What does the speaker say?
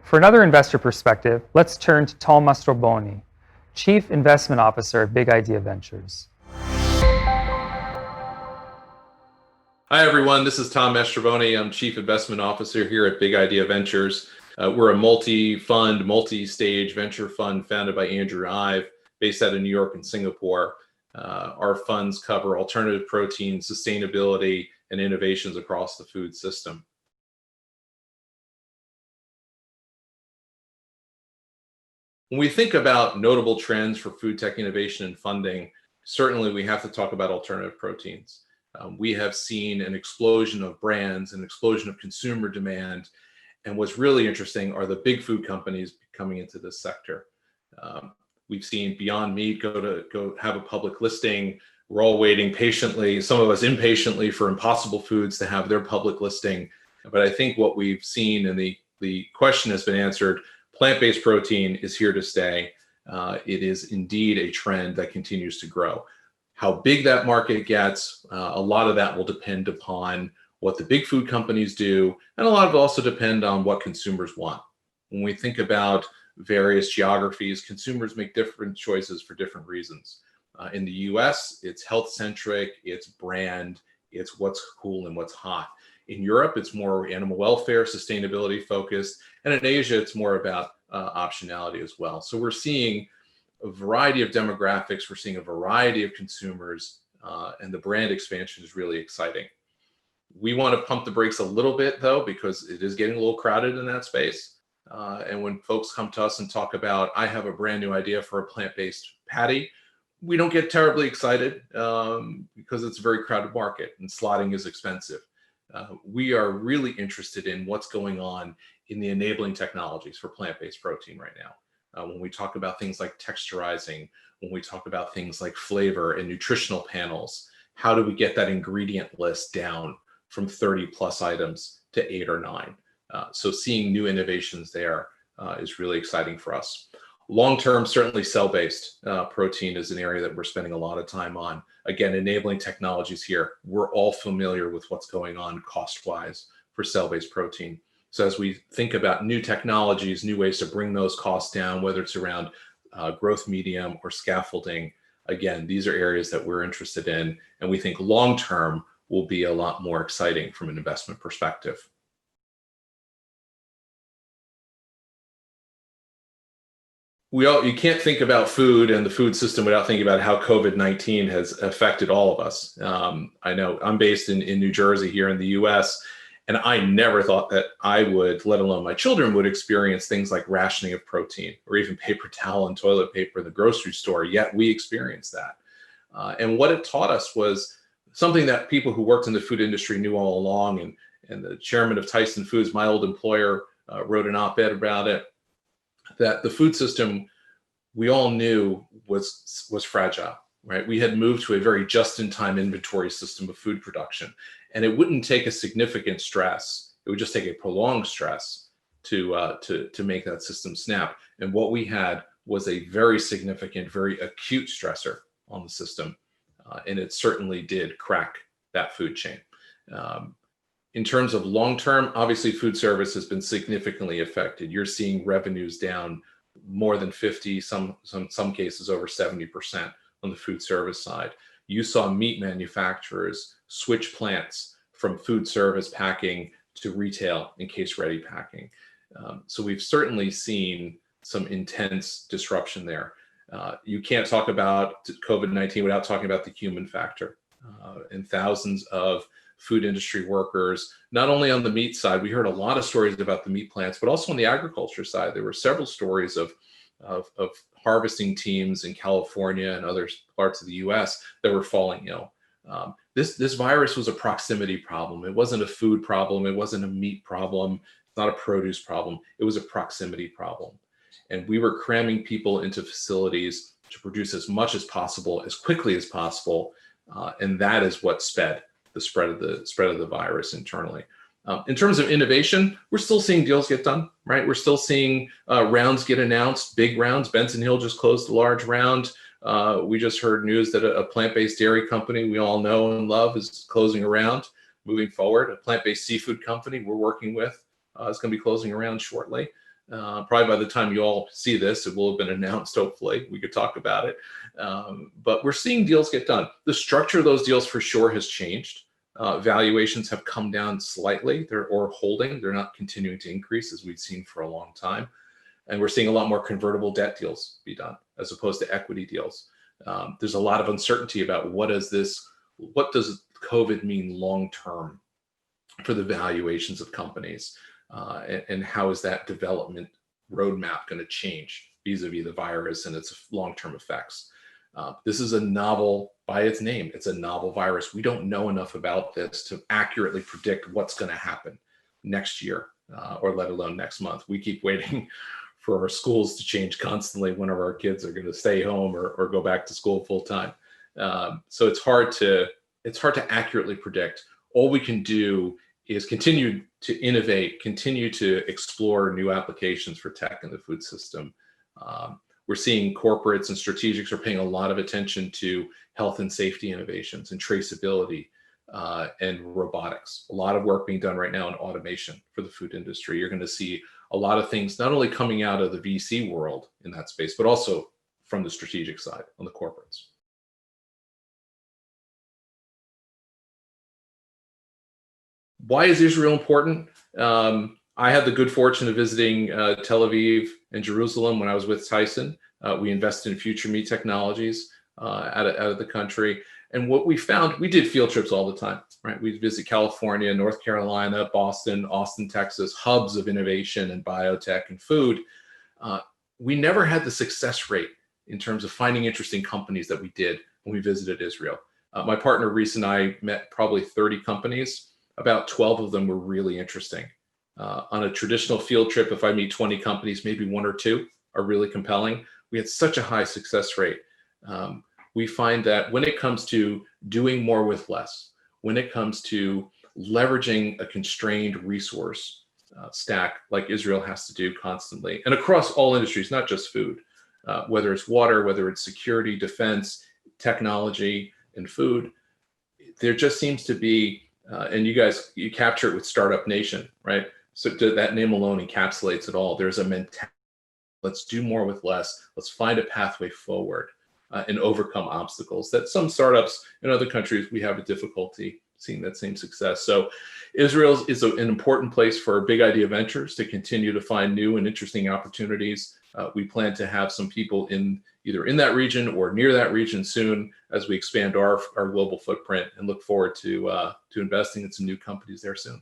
For another investor perspective, let's turn to Tom Mastrobuoni, Chief Investment Officer at Big Idea Ventures. Hi, everyone. This is Tom Mastrobuoni. I'm Chief Investment Officer here at Big Idea Ventures. We're a multi-fund, multi-stage venture fund founded by Andrew Ive, based out of New York and Singapore. Our funds cover alternative protein, sustainability, and innovations across the food system. When we think about notable trends for food tech innovation and funding, certainly we have to talk about alternative proteins. We have seen an explosion of brands, an explosion of consumer demand, and what's really interesting are the big food companies coming into this sector. We've seen Beyond Meat go have a public listing. We're all waiting patiently, some of us impatiently, for Impossible Foods to have their public listing. But I think what we've seen, and the question has been answered, plant-based protein is here to stay. It is indeed a trend that continues to grow. How big that market gets, a lot of that will depend upon what the big food companies do, and a lot of it also depend on what consumers want. When we think about various geographies, consumers make different choices for different reasons. In the US, it's health-centric, it's brand, it's what's cool and what's hot. In Europe, it's more animal welfare, sustainability focused, and in Asia, it's more about optionality as well. So we're seeing a variety of demographics, we're seeing a variety of consumers, and the brand expansion is really exciting. We want to pump the brakes a little bit, though, because it is getting a little crowded in that space. And when folks come to us and talk about, I have a brand new idea for a plant-based patty, we don't get terribly excited because it's a very crowded market and slotting is expensive. We are really interested in what's going on in the enabling technologies for plant-based protein right now. When we talk about things like texturizing, when we talk about things like flavor and nutritional panels, how do we get that ingredient list down from 30 plus items to 8 or 9? So seeing new innovations there is really exciting for us. Long-term, certainly cell-based protein is an area that we're spending a lot of time on. Again, enabling technologies here. We're all familiar with what's going on cost-wise for cell-based protein. So as we think about new technologies, new ways to bring those costs down, whether it's around growth medium or scaffolding, again, these are areas that we're interested in, and we think long-term will be a lot more exciting from an investment perspective. You can't think about food and the food system without thinking about how COVID-19 has affected all of us. I know I'm based in New Jersey here in the US, and I never thought that I would, let alone my children, would experience things like rationing of protein or even paper towel and toilet paper in the grocery store, yet we experienced that. And what it taught us was something that people who worked in the food industry knew all along, and the chairman of Tyson Foods, my old employer, wrote an op-ed about it, that the food system we all knew was fragile, right? We had moved to a very just-in-time inventory system of food production, and it wouldn't take a significant stress. It would just take a prolonged stress to make that system snap. And what we had was a very significant, very acute stressor on the system, and it certainly did crack that food chain. In terms of long-term, obviously food service has been significantly affected. You're seeing revenues down more than 50, some cases over 70% on the food service side. You saw meat manufacturers switch plants from food service packing to retail and case-ready packing. So we've certainly seen some intense disruption there. You can't talk about COVID-19 without talking about the human factor, and thousands of food industry workers, not only on the meat side. We heard a lot of stories about the meat plants, but also on the agriculture side. There were several stories of harvesting teams in California and other parts of the US that were falling ill. This virus was a proximity problem. It wasn't a food problem. It wasn't a meat problem. It's not a produce problem. It was a proximity problem. And we were cramming people into facilities to produce as much as possible, as quickly as possible. And that is what sped the spread of the virus internally. In terms of innovation, we're still seeing deals get done, right? We're still seeing rounds get announced, big rounds. Benson Hill just closed a large round. We just heard news that a plant-based dairy company we all know and love is closing a round moving forward. A plant-based seafood company we're working with is going to be closing a round shortly. Probably by the time you all see this, it will have been announced, hopefully. We could talk about it. But we're seeing deals get done. The structure of those deals for sure has changed. Valuations have come down slightly, or holding. They're not continuing to increase as we've seen for a long time. And we're seeing a lot more convertible debt deals be done as opposed to equity deals. There's a lot of uncertainty about what does COVID mean long-term for the valuations of companies, and how is that development roadmap going to change vis-a-vis the virus and its long-term effects. This is a novel, by its name, it's a novel virus. We don't know enough about this to accurately predict what's going to happen next year, or let alone next month. We keep waiting for our schools to change constantly, when our kids are going to stay home or go back to school full time. So it's hard to accurately predict. All we can do is continue to innovate, continue to explore new applications for tech in the food system. We're seeing corporates and strategics are paying a lot of attention to health and safety innovations and traceability, and robotics. A lot of work being done right now in automation for the food industry. You're going to see a lot of things not only coming out of the VC world in that space, but also from the strategic side on the corporates. Why is Israel important? I had the good fortune of visiting Tel Aviv and Jerusalem when I was with Tyson. We invested in future meat technologies out of the country. And what we found, we did field trips all the time, right? We'd visit California, North Carolina, Boston, Austin, Texas, hubs of innovation and biotech and food. We never had the success rate in terms of finding interesting companies that we did when we visited Israel. My partner Reese and I met probably 30 companies. About 12 of them were really interesting. On a traditional field trip, if I meet 20 companies, maybe one or two are really compelling. We had such a high success rate. We find that when it comes to doing more with less, when it comes to leveraging a constrained resource stack like Israel has to do constantly, and across all industries, not just food, whether it's water, whether it's security, defense, technology, and food, there just seems to be, and you capture it with Startup Nation, right? So that name alone encapsulates it all. There's a mentality, let's do more with less, let's find a pathway forward, and overcome obstacles that some startups in other countries, we have a difficulty seeing that same success. So Israel is an important place for big idea ventures to continue to find new and interesting opportunities. We plan to have some people either in that region or near that region soon as we expand our global footprint, and look forward to investing in some new companies there soon.